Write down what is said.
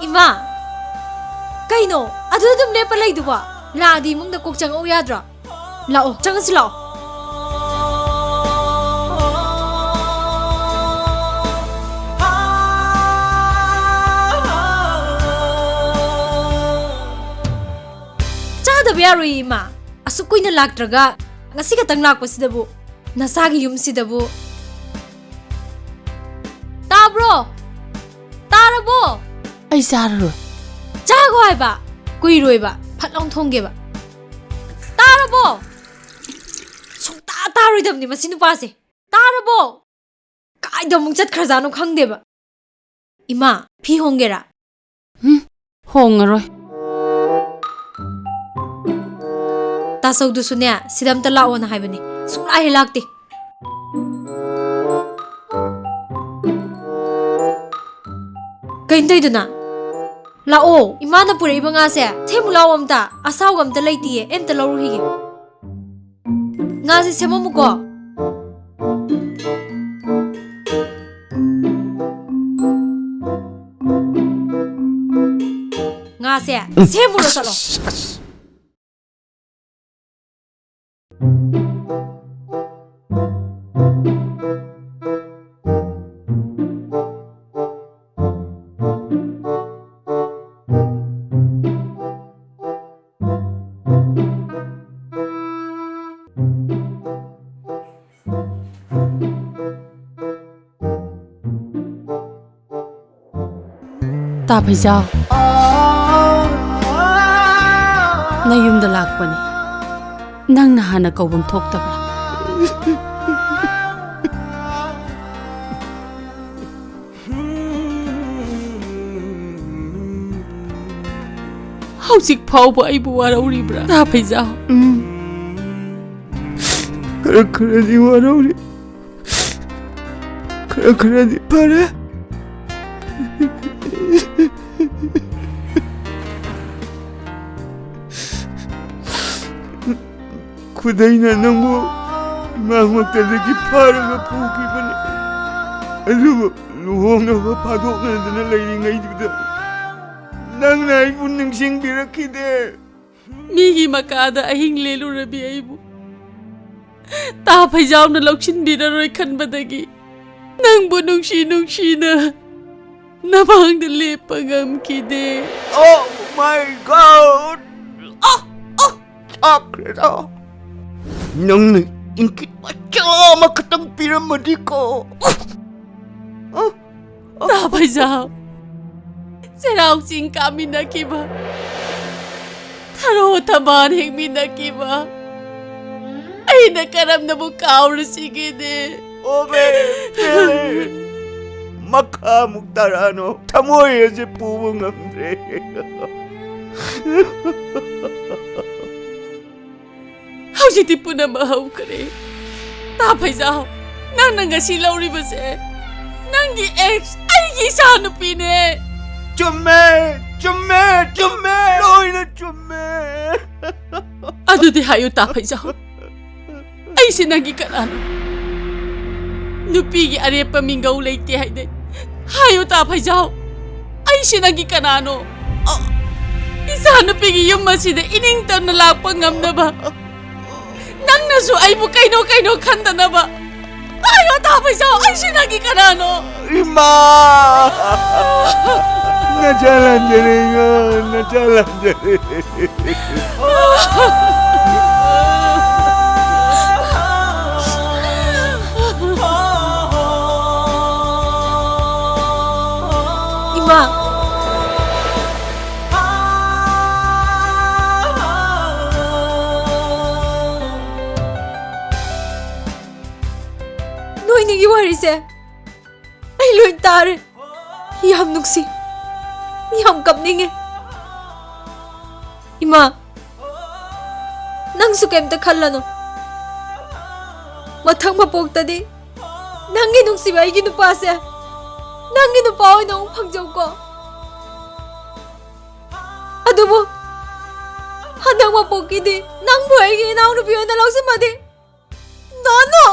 Ima Kaino Adu dum lepa laiduba Laadi mungda kok chang o yadra Lao chang si lao Chada biaru ima Asuk kuina laktraga Ngasi katang lakpa sidabu Nasagi yum sidabu Tabro Tarabo Ay sararo Chago hai ba Kuiroi ba Phatlong thongge ba Tarabo Sungta taroi damni masinu pase Tarabo Kai damung chat kharjano khangde ba Ima phi hongera Hongaroi Tasau du sunya sidam ta lao na haibani sungla he lakte Kain duna Lao imana pure ibanga se themu lao amta asaw amta leitiye emta loru hige Nga se semamu ko Nga se semu ro salo Ta phai jao Na yumda lakpani Nang na hana kaubang thoktabra Hauzik phauba aibu warauribra Ta phai jao Kara di warauri Kara di pare Kudayna nangmo magmagtalagi paraga pukibani aduba luhongnaga padoknadana layringayduda nangna aibu ningsingbirakhide Migi makada ahing lelurabi aibu Ta phai jao na lauksinbiraroi khanbadagi Nangbu nungsi na Namangda lepa ngamkide Oh my God! Sakreda! Nang ingkit macam katang piramidi ko! Ta phai jao Serau sing kami na kiba Tharo thaman hing mi na kiba Ay nakaram na bukaw na sige de Obe! Makamuktarano tamoy ase pumungamre Haujiti puna mahaw kare Ta phai jao Nang ngasi lauribase Nangi ex aigi sanupi ne Chumme loina chumme Adudi hayo ta phai jao Ay sinagi karano Nupi gi arepa mingau leite haide Hayo ta phai jao Ay sinagi kanano Isa nupi gi yum masida ining tan na lakpa ngamna ba Nang nasu ay bu kaino khanda na ba Hayo ta phai jao ay sinagi kanano Ima Najalan jaringan Ima Noi nigi wari se Ay loin tare Yam nuksi Yam kapninge Ima Nang su kemta khallano Mathang mapokta di Nangi nuksi ba igi nupa se Nangi nupa oy na phangjaw ko Adubo Handang mapokki di Nang bu aigi inaw nupi oy na lausimadi Nono